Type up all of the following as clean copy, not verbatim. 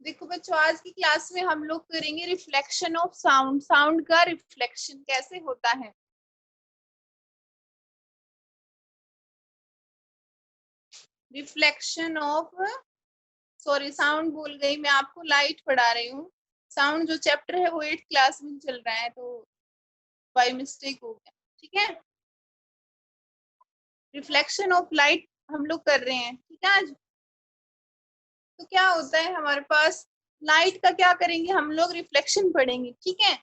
देखो बच्चों, आज की क्लास में हम लोग करेंगे रिफ्लेक्शन ऑफ साउंड। साउंड का रिफ्लेक्शन कैसे होता है। रिफ्लेक्शन ऑफ, सॉरी साउंड बोल गई मैं, आपको लाइट पढ़ा रही हूँ। साउंड जो चैप्टर है वो 8th क्लास में चल रहा है, तो बाय मिस्टेक हो गया। ठीक है, रिफ्लेक्शन ऑफ लाइट हम लोग कर रहे हैं। ठीक है, आज तो क्या होता है हमारे पास, लाइट का क्या करेंगे हम लोग, रिफ्लेक्शन पढ़ेंगे। ठीक है,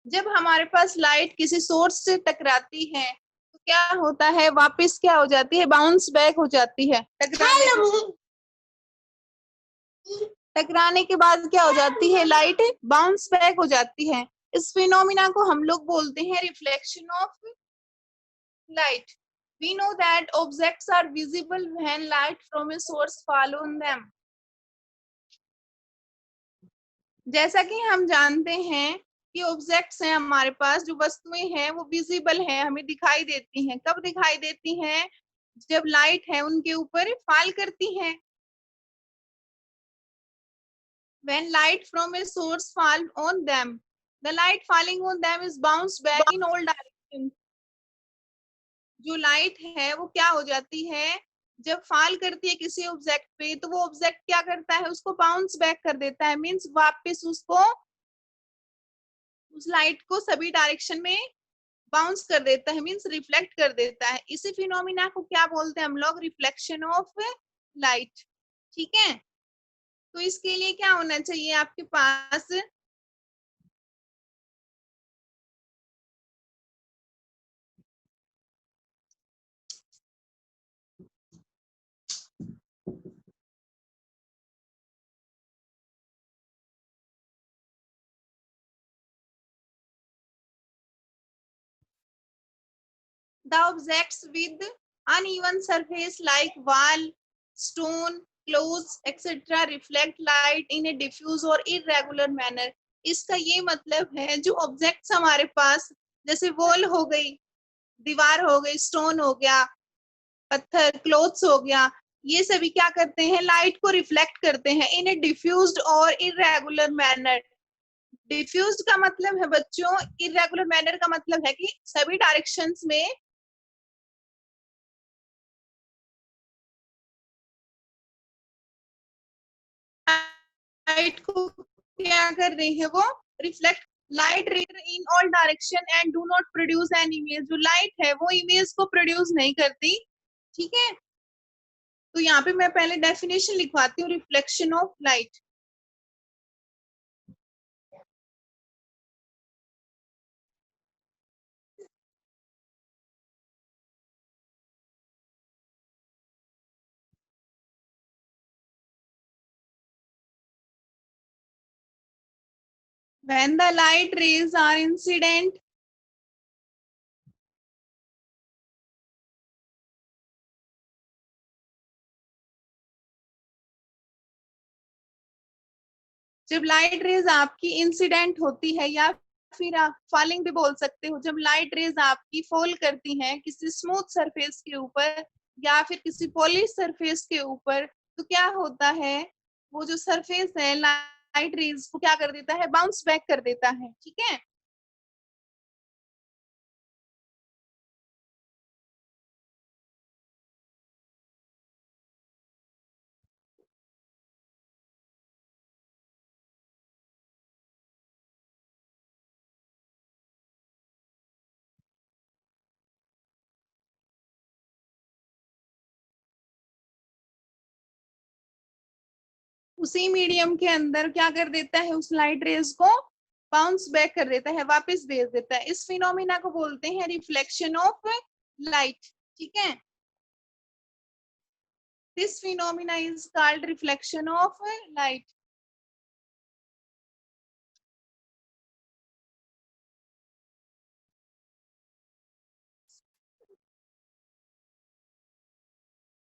जब हमारे पास लाइट किसी सोर्स से टकराती है तो क्या होता है, वापस क्या हो जाती है, बाउंस बैक हो जाती है। टकराने के बाद क्या हो जाती है, लाइट बाउंस बैक हो जाती है। इस फिनोमिना को हम लोग बोलते हैं reflection of light. We know that objects are visible when light from a source fall on them. जैसा कि हम जानते हैं कि ऑब्जेक्ट्स हैं हमारे पास, जो वस्तुएं हैं वो विजिबल हैं, हमें दिखाई देती हैं। कब दिखाई देती हैं, जब लाइट है उनके ऊपर फॉल करती है। When light from a source fall on them, the light falling on them is bounced back in all directions. जो लाइट है वो क्या हो जाती है, जब फॉल करती है किसी ऑब्जेक्ट पे तो वो ऑब्जेक्ट क्या करता है, उसको बाउंस बैक कर देता है। मींस वापस उसको, उस लाइट को सभी डायरेक्शन में बाउंस कर देता है, मींस रिफ्लेक्ट कर देता है। इसी फिनोमिना को क्या बोलते हैं हम लोग, रिफ्लेक्शन ऑफ लाइट। ठीक है, तो इसके लिए क्या होना चाहिए आपके पास, the objects with uneven surface like wall, stone, clothes, etc. reflect light in a diffuse or irregular manner. इसका ये मतलब है, जो ऑब्जेक्ट्स हमारे पास, जैसे वॉल हो गई, दीवार हो गई, स्टोन हो गया, पत्थर, क्लोथ्स हो गया, ये सभी क्या करते हैं, लाइट को रिफ्लेक्ट करते हैं इन ए डिफ्यूज्ड और इरेगुलर मैनर। डिफ्यूज्ड का मतलब है बच्चों, इरेगुलर मैनर का मतलब है कि सभी डायरेक्शंस में लाइट को क्या कर रही है, वो reflect. Light reader in all direction and do not produce an image. जो लाइट है वो इमेज को प्रोड्यूस नहीं करती। ठीक है, तो यहाँ पे मैं पहले डेफिनेशन लिखवाती हूँ reflection of light. When the light rays are incident, जब लाइट रेज आपकी इंसिडेंट होती है, या फिर आप फॉलिंग भी बोल सकते हो, जब लाइट रेज आपकी फॉल करती हैं किसी स्मूथ सरफेस के ऊपर या फिर किसी पॉलिश सरफेस के ऊपर, तो क्या होता है, वो जो सरफेस है लाइट रेज को क्या कर देता है, बाउंस बैक कर देता है। ठीक है, उसी मीडियम के अंदर क्या कर देता है, उस लाइट रेज को बाउंस बैक कर देता है, वापस भेज देता है। इस फिनोमिना को बोलते हैं रिफ्लेक्शन ऑफ लाइट। ठीक है, this phenomena is called reflection of light.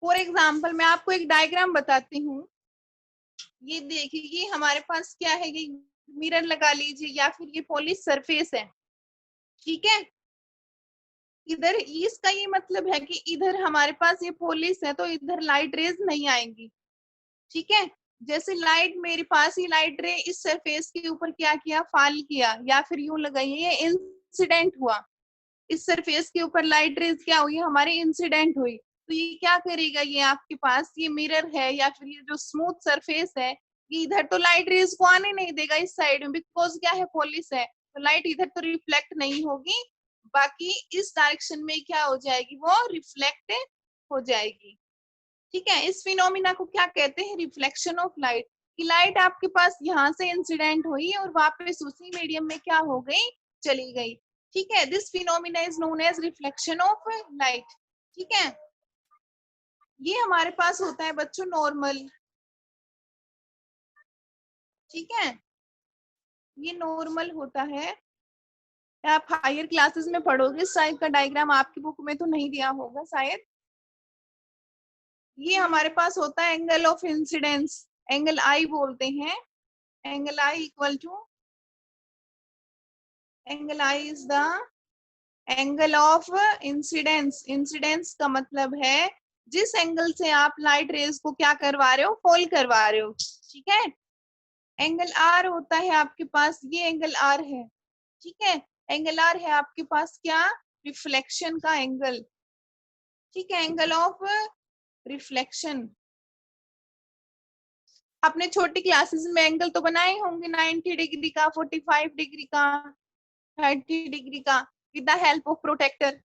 For example मैं आपको एक डायग्राम बताती हूँ। ये देखिए, ये हमारे पास क्या है, ये मिरर लगा लीजिए या फिर ये पॉलिश सरफेस है। ठीक है, इधर इसका ये मतलब है कि इधर हमारे पास ये पॉलिश है तो इधर लाइट रेज नहीं आएंगी। ठीक है, जैसे लाइट मेरे पास ही लाइट रे इस सरफेस के ऊपर क्या किया, फॉल किया, या फिर यूं लगाइए ये इंसिडेंट हुआ, इस सरफेस के ऊपर लाइट रेज क्या हुई, हमारे इंसिडेंट हुई। तो ये क्या करेगा, ये आपके पास ये मिरर है या फिर ये जो स्मूथ सरफेस है, ये इधर तो लाइट रेज को आने नहीं देगा इस साइड में, बिकॉज क्या है, पॉलिश है, तो लाइट इधर तो रिफ्लेक्ट नहीं होगी, बाकी इस डायरेक्शन में क्या हो जाएगी, वो रिफ्लेक्ट हो जाएगी। ठीक है, इस फिनोमिना को क्या कहते हैं, रिफ्लेक्शन ऑफ लाइट। कि लाइट आपके पास यहाँ से इंसिडेंट हुई और वापस उसी मीडियम में क्या हो गई, चली गई। ठीक है, this phenomena is known as reflection of light. ठीक है, ये हमारे पास होता है बच्चों नॉर्मल। ठीक है, ये नॉर्मल होता है, आप हायर क्लासेस में पढ़ोगे, इस टाइप का डायग्राम आपकी बुक में तो नहीं दिया होगा शायद। ये हमारे पास होता है angle of incidence, angle I बोलते हैं, angle I equal to, angle I is the angle of incidence. Incidence का मतलब है जिस एंगल से आप लाइट रेज को क्या करवा रहे हो, फॉल करवा रहे हो। ठीक है, एंगल आर होता है आपके पास, ये एंगल आर है। ठीक है, एंगल आर है आपके पास क्या, रिफ्लेक्शन का एंगल। ठीक है, एंगल ऑफ रिफ्लेक्शन। आपने छोटी क्लासेस में एंगल तो बनाए होंगे, 90 डिग्री का, 45 डिग्री का, 30 डिग्री का, with the help of protractor.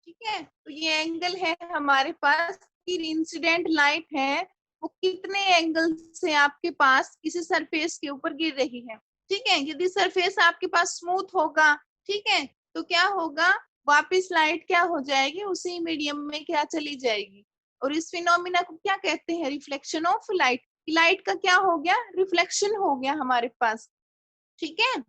ठीक है, तो ये एंगल है हमारे पास कि इंसिडेंट लाइट है वो कितने एंगल से आपके पास किसी सरफेस के ऊपर गिर रही है। ठीक है, यदि सरफेस आपके पास स्मूथ होगा, ठीक है, तो क्या होगा, वापस लाइट क्या हो जाएगी, उसी मीडियम में क्या चली जाएगी। और इस फिनोमिना को क्या कहते हैं, रिफ्लेक्शन ऑफ लाइट। लाइट का क्या हो गया, रिफ्लेक्शन हो गया हमारे पास। ठीक है,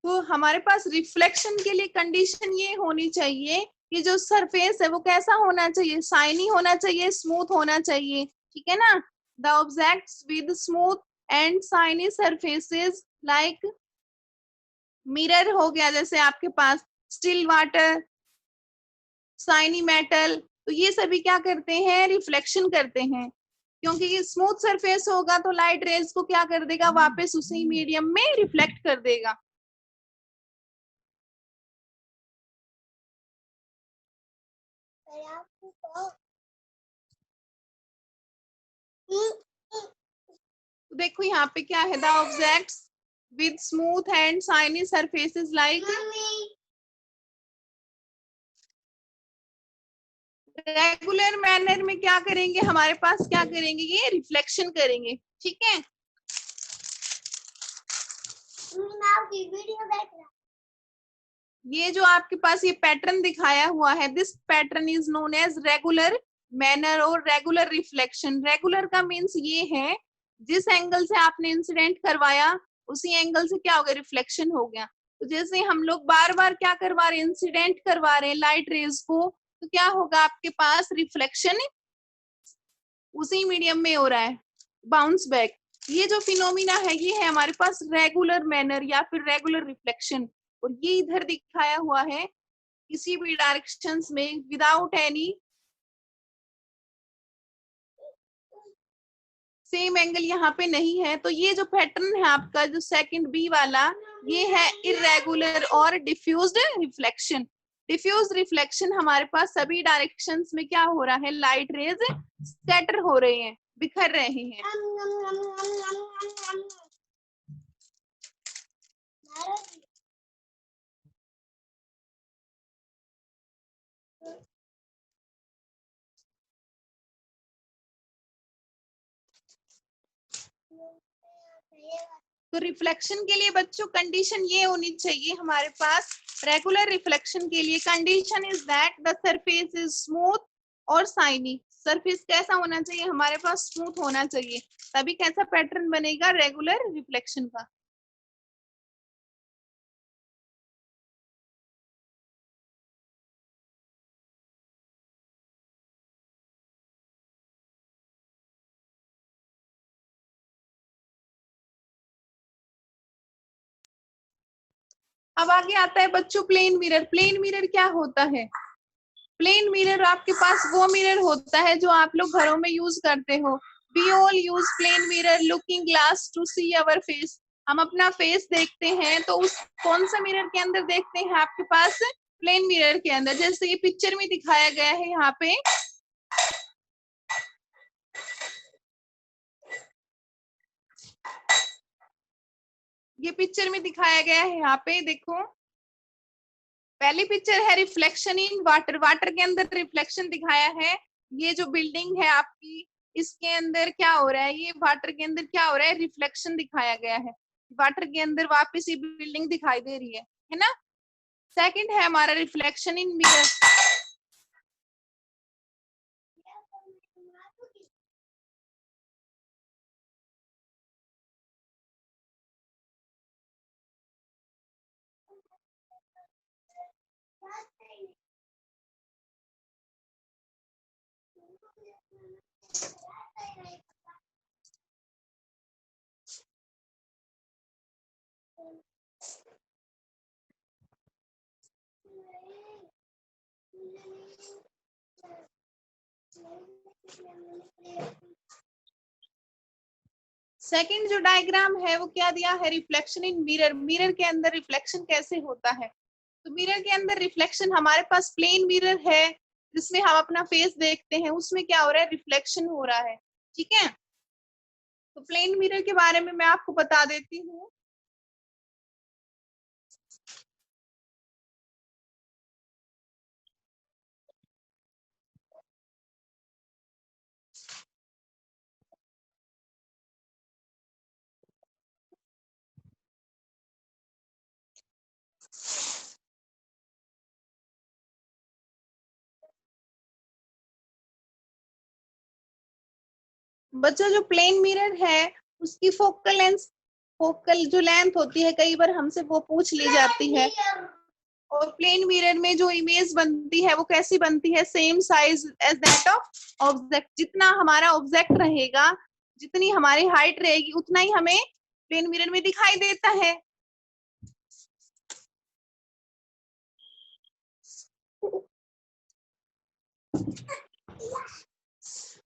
तो हमारे पास रिफ्लेक्शन के लिए कंडीशन ये होनी चाहिए कि जो सरफेस है वो कैसा होना चाहिए, शाइनी होना चाहिए, स्मूथ होना चाहिए। ठीक है ना, the objects with smooth and shiny surfaces like mirror हो गया, जैसे आपके पास स्टिल वाटर, शाइनी मेटल, तो ये सभी क्या करते हैं, रिफ्लेक्शन करते हैं। क्योंकि ये स्मूथ सरफेस होगा तो लाइट रेज को क्या कर देगा, वापस उसी मीडियम में रिफ्लेक्ट कर देगा। तो देखो यहाँ पे क्या है, the objects with smooth and shiny surfaces like, regular manner में क्या करेंगे, हमारे पास क्या करेंगे, ये रिफ्लेक्शन करेंगे। ठीक है, ये जो आपके पास ये पैटर्न दिखाया हुआ है, this pattern is known as regular manner और रेगुलर रिफ्लेक्शन। रेगुलर का मीन्स ये है जिस एंगल से आपने इंसिडेंट करवाया उसी एंगल से क्या हो गया, रिफ्लेक्शन हो गया। तो जैसे हम लोग बार बार क्या करवा रहे हैं, इंसिडेंट करवा रहे हैं लाइट रेज को, तो क्या होगा आपके पास, रिफ्लेक्शन उसी मीडियम में हो रहा है, बाउंस बैक। ये जो फिनोमिना है ये है हमारे पास रेगुलर मैनर या फिर रेगुलर रिफ्लेक्शन। और ये इधर दिखाया हुआ है किसी भी डायरेक्शंस में विदाउट एनी सेम एंगल यहाँ पे नहीं है। तो ये जो पैटर्न है आपका जो सेकंड बी वाला, ये है इरेगुलर और डिफ्यूज्ड रिफ्लेक्शन। डिफ्यूज रिफ्लेक्शन हमारे पास सभी डायरेक्शंस में क्या हो रहा है, लाइट रेज स्कैटर हो रहे हैं, बिखर रहे हैं। तो रिफ्लेक्शन के लिए बच्चों कंडीशन ये होनी चाहिए हमारे पास, रेगुलर रिफ्लेक्शन के लिए condition is that the surface is smooth और शाइनी। सरफेस कैसा होना चाहिए, हमारे पास स्मूथ होना चाहिए, तभी कैसा पैटर्न बनेगा, रेगुलर रिफ्लेक्शन का। अब आगे आता है बच्चों प्लेन मिरर। प्लेन मिरर क्या होता है? प्लेन मिरर आपके पास वो मिरर होता है जो आप लोग घरों में यूज करते हो। We all use plane mirror looking glass to see our face. हम अपना फेस देखते हैं तो उस कौन सा मिरर के अंदर देखते हैं आपके पास? प्लेन मिरर के अंदर। जैसे ये पिक्चर में दिखाया गया है यहाँ पे, ये पिक्चर में दिखाया गया है यहाँ पे देखो। पहली पिक्चर है रिफ्लेक्शन इन वाटर। वाटर के अंदर रिफ्लेक्शन दिखाया है। ये जो बिल्डिंग है आपकी, इसके अंदर क्या हो रहा है? ये वाटर के अंदर क्या हो रहा है? रिफ्लेक्शन दिखाया गया है। वाटर के अंदर वापस ये बिल्डिंग दिखाई दे रही है ना। सेकंड है हमारा रिफ्लेक्शन इन मिरर। सेकंड जो डायग्राम है वो क्या दिया है? Reflection in mirror. मिरर के अंदर रिफ्लेक्शन कैसे होता है? तो मिरर के अंदर रिफ्लेक्शन, हमारे पास प्लेन मिरर है जिसमें हम अपना फेस देखते हैं, उसमें क्या हो रहा है? रिफ्लेक्शन हो रहा है। ठीक है, तो प्लेन मिरर के बारे में मैं आपको बता देती हूँ। बच्चों जो प्लेन मिरर है उसकी फोकल जो लेंथ होती है, कई बार हमसे वो पूछ ली जाती है। और प्लेन मिरर में जो इमेज बनती है वो कैसी बनती है? Same size as that of object. जितना हमारा ऑब्जेक्ट रहेगा, जितनी हमारी हाइट रहेगी, उतना ही हमें प्लेन मिरर में दिखाई देता है।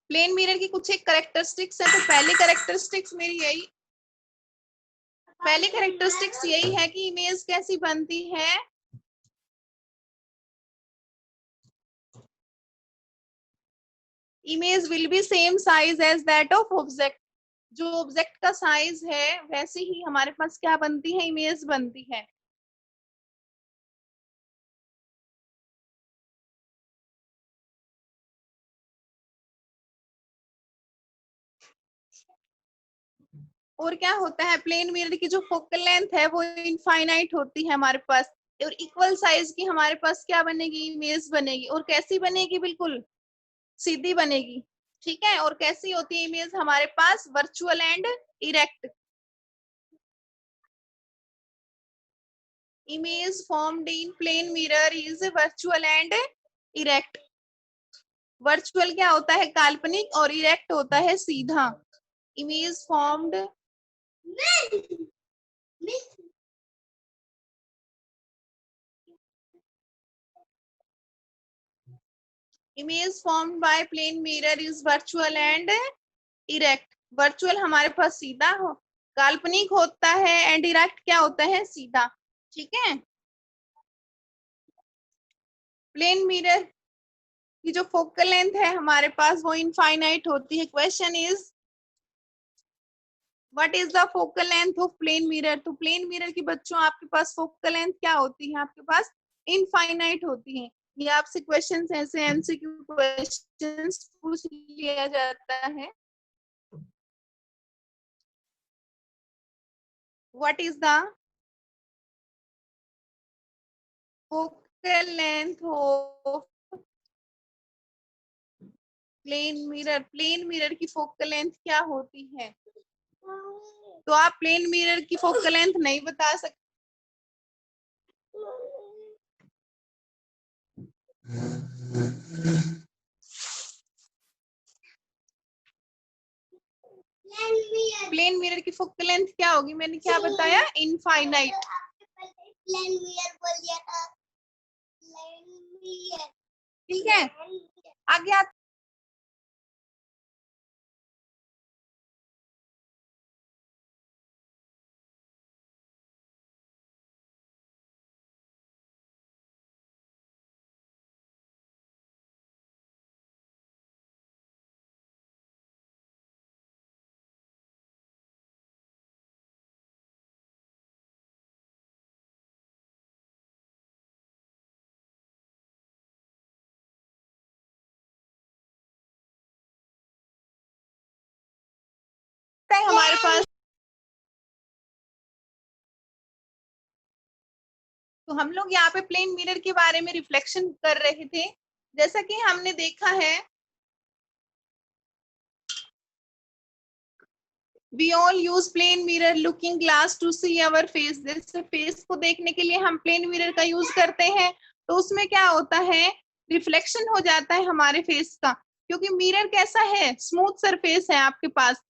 प्लेन मिरर की कुछ एक करेक्टरिस्टिक्स है। तो पहली करेक्टरिस्टिक्स यही है कि इमेज कैसी बनती है? Image will be same size as that of object. जो ऑब्जेक्ट का साइज है वैसे ही हमारे पास क्या बनती है? इमेज बनती है। और क्या होता है? प्लेन मिरर की जो फोकल लेंथ है वो इनफाइनाइट होती है हमारे पास। और इक्वल साइज की हमारे पास क्या बनेगी? इमेज बनेगी। और कैसी बनेगी? बिल्कुल सीधी बनेगी। ठीक है, और कैसी होती है इमेज हमारे पास? Virtual and erect. Image formed in plane mirror is virtual and erect. Virtual क्या होता है? काल्पनिक। और इरेक्ट होता है सीधा। Image formed image formed by plane mirror is virtual and erect. Virtual हमारे पास सीधा हो, काल्पनिक होता है, एंड इरेक्ट क्या होता है? सीधा। ठीक है, प्लेन मिरर की जो फोकल लेंथ है हमारे पास वो इनफाइनाइट होती है। Question is what is the focal length of plane mirror? तो प्लेन मिरर की बच्चों आपके पास फोकल लेंथ क्या होती है? आपके पास इनफाइनाइट होती है। ये आपसे क्वेश्चन ऐसे एमसीक्यू क्वेश्चंस पूछ लिया जाता है। What is the focal length of plane mirror की फोकल लेंथ क्या होती है? तो आप प्लेन मिरर की फोकल लेंथ नहीं बता सकते। प्लेन मिरर की फोकल लेंथ क्या होगी? मैंने क्या बताया? इनफाइनाइट। प्लेन मिरर बोल दिया था। Plane mirror. ठीक है, आगे आते हैं हमारे पास, तो हम लोग यहाँ पे प्लेन मिरर के बारे में रिफ्लेक्शन कर रहे थे। जैसा कि हमने देखा है, we all use plane mirror looking glass to see our face. जैसे फेस को देखने के लिए हम प्लेन मिरर का यूज करते हैं, तो उसमें क्या होता है, रिफ्लेक्शन हो जाता है हमारे फेस का, क्योंकि मिरर कैसा है, स्मूथ सरफेस है आपके पास।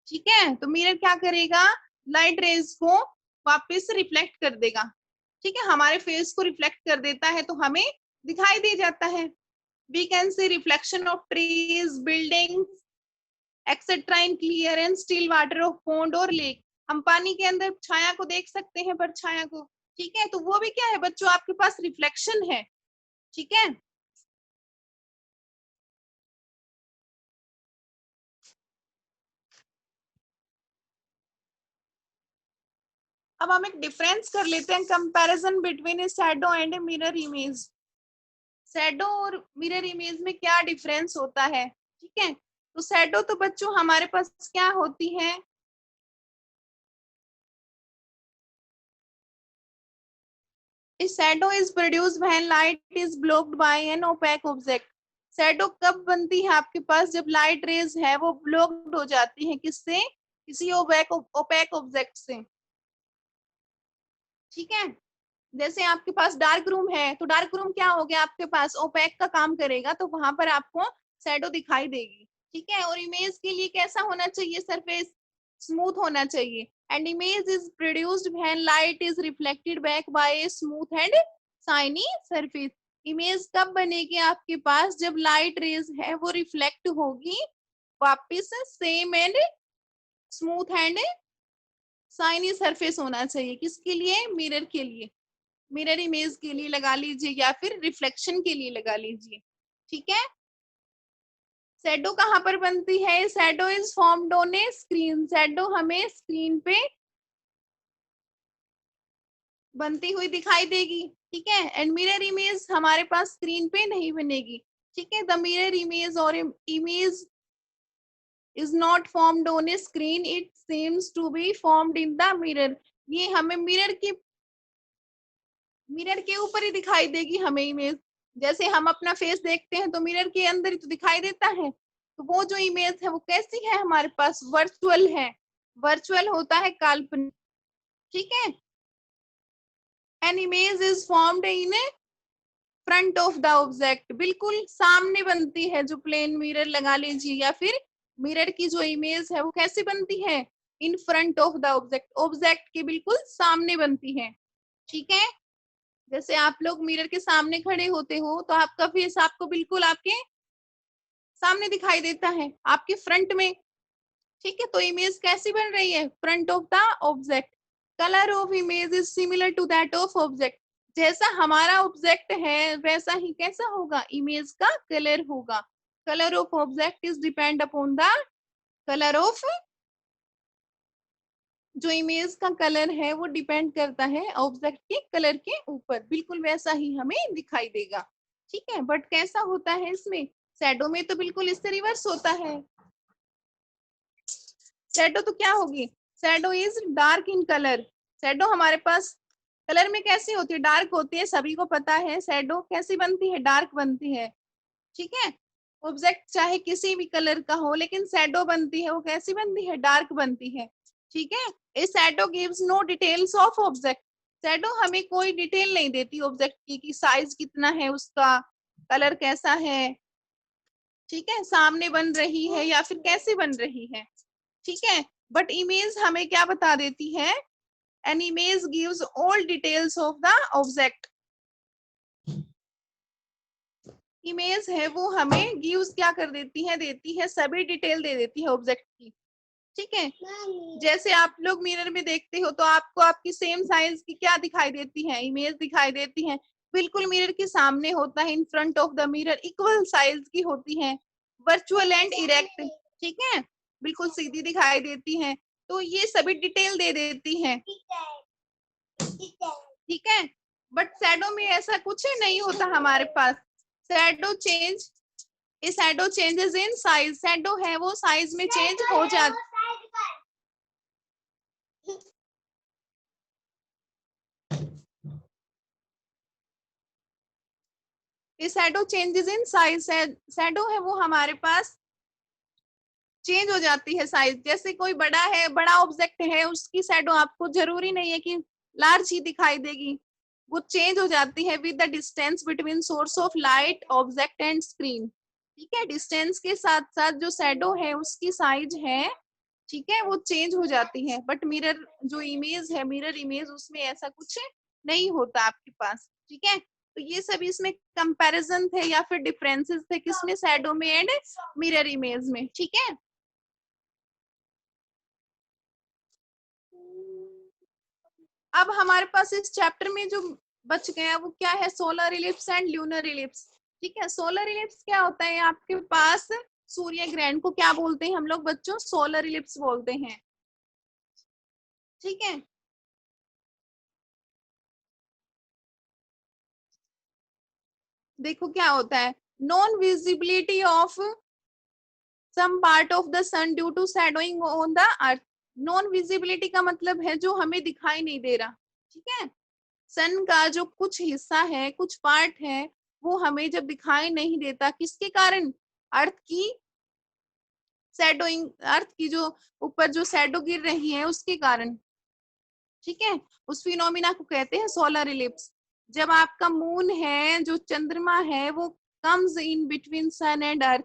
ठीक है, तो मिरर क्या करेगा, लाइट रेज को वापस से रिफ्लेक्ट कर देगा। ठीक है, हमारे फेस को रिफ्लेक्ट कर देता है, तो हमें दिखाई दे जाता है। We can see reflection of trees, building etcetera in clear and still water of pond और लेक। हम पानी के अंदर छाया को देख सकते हैं, पर छाया को, ठीक है, तो वो भी क्या है बच्चों, आपके पास रिफ्लेक्शन है। ठीक है, अब हम एक डिफरेंस कर लेते हैं, comparison between A shadow and a mirror image. Shadow और मिरर इमेज में क्या डिफरेंस होता है। ठीक है, तो शैडो तो बच्चों हमारे पास क्या होती है, A shadow is produced when light is blocked by an opaque object. Shadow कब बनती है आपके पास, जब लाइट रेज है वो ब्लॉक्ड हो जाती है, किससे, किसी ओपेक ऑब्जेक्ट से। ठीक है, जैसे आपके पास डार्क रूम है, तो डार्क रूम क्या हो गया आपके पास, ओपेक का काम करेगा, तो वहां पर आपको शैडो दिखाई देगी। ठीक है, और इमेज के लिए कैसा होना चाहिए, सरफेस स्मूथ होना चाहिए। And image is produced when light is reflected back by a smooth and shiny surface. Image कब बनेगी आपके पास, जब लाइट रेज है वो रिफ्लेक्ट होगी वापिस same and smooth and shiny surface होना चाहिए, किसके लिए, मिरर के लिए, मिरर इमेज के लिए लगा लीजिए, या फिर रिफ्लेक्शन के लिए लगा लीजिए। ठीक है, शैडो कहाँ पर बनती है, shadow is formed on a screen. Shadow हमें स्क्रीन पे बनती हुई दिखाई देगी। ठीक है, एंड मिरर इमेज हमारे पास स्क्रीन पे नहीं बनेगी। ठीक है, द मिरर इमेज और image is not formed on a screen, it seems to be formed in the mirror. ये हमें मिरर के ऊपर ही दिखाई देगी हमें इमेज। जैसे हम अपना फेस देखते हैं तो मिरर के अंदर ही तो दिखाई देता है, तो वो जो इमेज है वो कैसी है हमारे पास, वर्चुअल है, वर्चुअल होता है, काल्पनिक। ठीक है, an image is formed in front of the object, बिल्कुल सामने बनती है, जो प्लेन मिरर लगा लीजिए, या फिर मिरर की जो इमेज है वो कैसे बनती है, in front of the object, object के बिल्कुल सामने बनती है। ठीक है, जैसे आप लोग मिरर के सामने खड़े होते हो, तो आपका फेस आपको बिल्कुल आपके सामने दिखाई देता है, आपके फ्रंट में। ठीक है, तो इमेज कैसी बन रही है, front of the object. Colour of image is similar to that of object. जैसा हमारा ऑब्जेक्ट है वैसा ही कैसा होगा, इमेज का कलर होगा। Colour of object is depend upon the colour of, जो इमेज का कलर है वो डिपेंड करता है ऑब्जेक्ट के कलर के ऊपर, बिल्कुल वैसा ही हमें दिखाई देगा। ठीक है, बट कैसा होता है इसमें, शैडो में तो बिल्कुल इससे रिवर्स होता है। शैडो तो क्या होगी, shadow is dark in colour. Shadow हमारे पास कलर में कैसी होती है, डार्क होती है, सभी को पता है शैडो कैसी बनती है, डार्क बनती है। ठीक है, ऑब्जेक्ट चाहे किसी भी कलर का हो, लेकिन शैडो बनती है वो कैसी बनती है, डार्क बनती है। ठीक है, a shadow gives no details of object. Shadow हमें कोई डिटेल नहीं देती ऑब्जेक्ट की, कि साइज कितना है उसका, कलर कैसा है, ठीक है, सामने बन रही है या फिर कैसे बन रही है। ठीक है, बट इमेज हमें क्या बता देती है, An image gives all details of the object. Image है वो हमें गिव्स क्या कर देती है सभी डिटेल दे देती है ऑब्जेक्ट की, ठीक है। जैसे आप लोग मिरर में देखते हो तो आपको आपकी सेम साइज की क्या दिखाई देती है, इमेज दिखाई देती है, बिल्कुल मिरर के सामने होता है, in front of the mirror equal size की होती है, वर्चुअल एंड इरेक्ट, ठीक है, बिल्कुल सीधी दिखाई देती है, तो ये सभी डिटेल दे देती है, ठीक है। बट शैडो में ऐसा कुछ नहीं होता हमारे पास, shadow change, shadow changes in size, shadow है वो साइज में चेंज हो जाता, shadow changes in size, shadow है वो हमारे पास चेंज हो जाती है साइज, जैसे कोई बड़ा है, बड़ा ऑब्जेक्ट है, उसकी शैडो आपको जरूरी नहीं है कि लार्ज ही दिखाई देगी, वो चेंज हो जाती है with the distance between source of light object and screen, ठीक है। डिस्टेंस के साथ साथ जो शैडो है उसकी साइज है, ठीक है, वो चेंज हो जाती है, बट मिरर जो इमेज है, मिरर इमेज, उसमें ऐसा कुछ नहीं होता आपके पास, ठीक है। तो ये सब इसमें कंपैरिजन थे या फिर डिफरेंसेस थे किसमें, शैडो में एंड मिरर इमेज में, ठीक है। अब हमारे पास इस चैप्टर में जो बच गया वो क्या है, solar ellipse and lunar ellipse, ठीक है। सोलर इलिप्स क्या होता है, आपके पास सूर्य ग्रहण को क्या बोलते हैं हम लोग बच्चों, सोलर इलिप्स बोलते हैं, ठीक है। देखो क्या होता है, non visibility of some part of the sun due to shadowing on the earth, non visibility का मतलब है जो हमें दिखाई नहीं दे रहा, ठीक है। सन का जो कुछ हिस्सा है, कुछ पार्ट है, वो हमें जब दिखाई नहीं देता, किसके कारण, अर्थ की शैडोइंग, अर्थ की जो ऊपर जो शैडो गिर रही है उसके कारण, ठीक है, उस फिनोमिना को कहते हैं सोलर इलिप्स। जब आपका मून है, जो चंद्रमा है, वो comes in between sun and earth,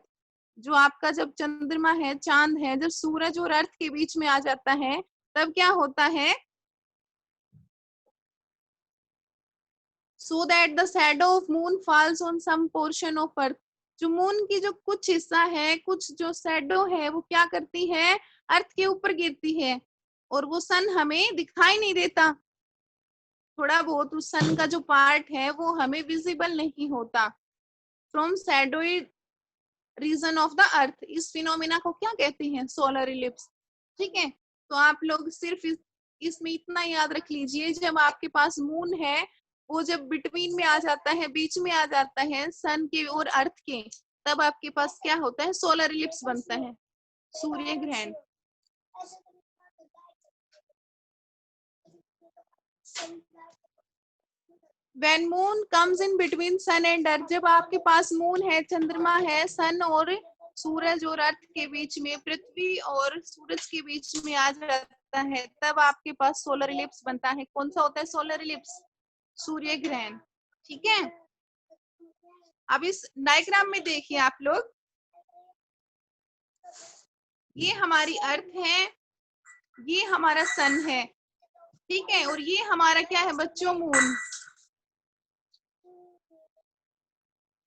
जो आपका जब चंद्रमा है, चांद है, जब सूरज और अर्थ के बीच में आ जाता है, तब क्या होता है, so that the shadow of moon falls on some portion of earth, जो मून की जो कुछ हिस्सा है, कुछ जो शैडो है, वो क्या करती है, अर्थ के ऊपर गिरती है, और वो सन हमें दिखाई नहीं देता, थोड़ा बहुत उस सन का जो पार्ट है वो हमें विजिबल नहीं होता, from shadowy region of the earth, इस फिनोमिना को क्या कहते हैं, सोलर इलिप्स, ठीक है। तो आप लोग सिर्फ इसमें इतना याद रख लीजिए, जब आपके पास मून है, वो जब बिटवीन में आ जाता है, बीच में आ जाता है सन के और अर्थ के, तब आपके पास क्या होता है, सोलर इलिप्स बनता है, सूर्य ग्रहण। When moon comes in between sun and earth, जब आपके पास मून है, चंद्रमा है, सन और सूरज और अर्थ के बीच में, पृथ्वी और सूरज के बीच में आ जाता है, तब आपके पास सोलर इलिप्स बनता है। कौन सा होता है सोलर इलिप्स, सूर्य ग्रहण, ठीक है। अब इस डायग्राम में देखिए आप लोग, ये हमारी अर्थ है, ये हमारा सन है, ठीक है, और ये हमारा क्या है बच्चों, मून।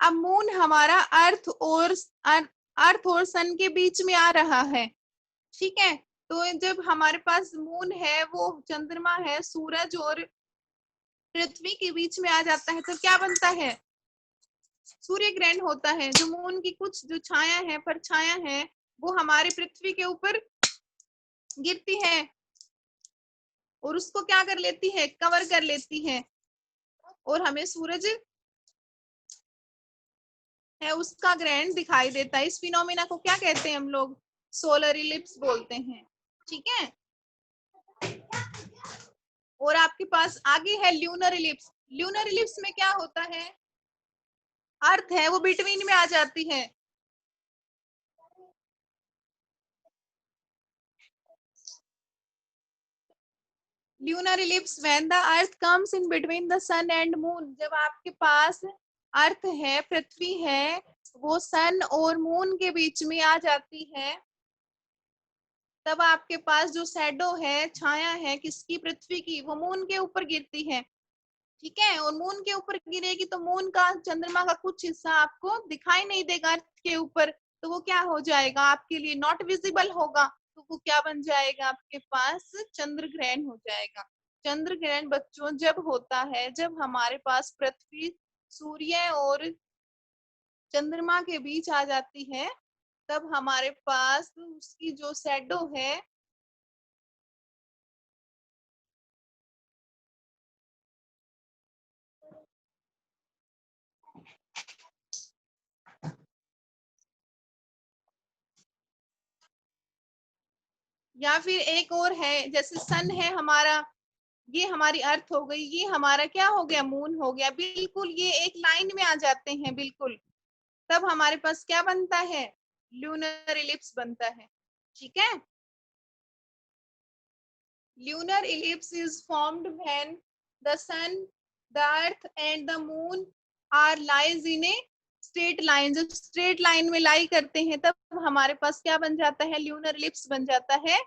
अब मून हमारा अर्थ और सन के बीच में आ रहा है, ठीक है। तो जब हमारे पास मून है, वो चंद्रमा है, सूरज और पृथ्वी के बीच में आ जाता है, तो क्या बनता है, सूर्य ग्रहण होता है। जो मून की कुछ जो छाया है, परछाया है, वो हमारी पृथ्वी के ऊपर गिरती है और उसको क्या कर लेती है, कवर कर लेती है, और हमें सूरज है उसका ग्रहण दिखाई देता है। इस फिनोमिना को क्या कहते हैं हम लोग, सोलर इलिप्स बोलते हैं, ठीक है। और आपके पास आगे है ल्यूनर इलिप्स। ल्यूनर इलिप्स में क्या होता है, अर्थ है वो बिटवीन में आ जाती है, lunar eclipse when the earth comes in between the sun and moon, जब आपके पास अर्थ है, पृथ्वी है, वो सन और मून के बीच में आ जाती है, तब आपके पास जो शैडो है, छाया है किसकी, पृथ्वी की, वो मून के ऊपर गिरती है। ठीक है, और मून के ऊपर गिरेगी तो मून का, चंद्रमा का कुछ हिस्सा आपको दिखाई नहीं देगा अर्थ के ऊपर, तो वो क्या हो जाएगा आपके लिए, नॉट विजिबल होगा। तो वो क्या बन जाएगा आपके पास, चंद्र ग्रहण हो जाएगा। चंद्र ग्रहण बच्चों जब होता है, जब हमारे पास पृथ्वी, सूर्य और चंद्रमा के बीच आ जाती है, तब हमारे पास उसकी जो शैडो है, या फिर एक और है, जैसे सन है हमारा, ये हमारी अर्थ हो गई, ये हमारा क्या हो गया, मून हो गया, बिल्कुल ये एक लाइन में आ जाते हैं बिल्कुल। तब हमारे पास क्या बनता है, ल्यूनर इलिप्स बनता है। ठीक है, lunar ellipse is formed when the sun, the earth and the moon are lies in a straight line। जब स्ट्रेट लाइन में लाई करते हैं तब हमारे पास क्या बन जाता है, ल्यूनर इलिप्स बन जाता है।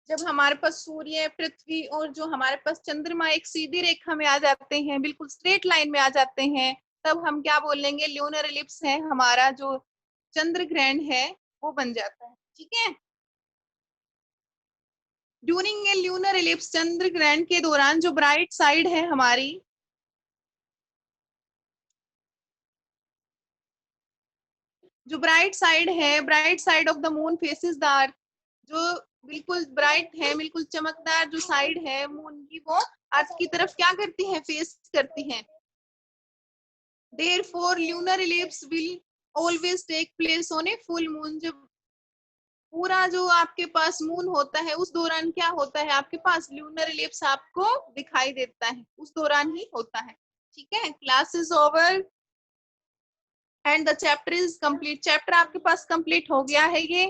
जब हमारे पास सूर्य, पृथ्वी और जो हमारे पास चंद्रमा एक सीधी रेखा में आ जाते हैं, बिल्कुल स्ट्रेट लाइन में आ जाते हैं, तब हम क्या बोलेंगे, ल्यूनर इलिप्स है हमारा, जो चंद्र ग्रहण है वो बन जाता है। ठीक है, ड्यूरिंग ए ल्यूनर इलिप्स, चंद्र ग्रहण के दौरान जो ब्राइट साइड है हमारी, जो ब्राइट साइड है, bright side of the moon faces the earth, जो बिल्कुल ब्राइट है, बिल्कुल चमकदार जो साइड है मून की, वो अर्थ की तरफ क्या करती है, फेस करती है। Therefore, lunar eclipse will always take place on a full moon। जब पूरा जो आपके पास मून होता है उस दौरान क्या होता है, आपके पास ल्यूनर इलिप्स आपको दिखाई देता है, उस दौरान ही होता है। ठीक है, class is over and the chapter is complete. Chapter आपके पास कंप्लीट हो गया है ये।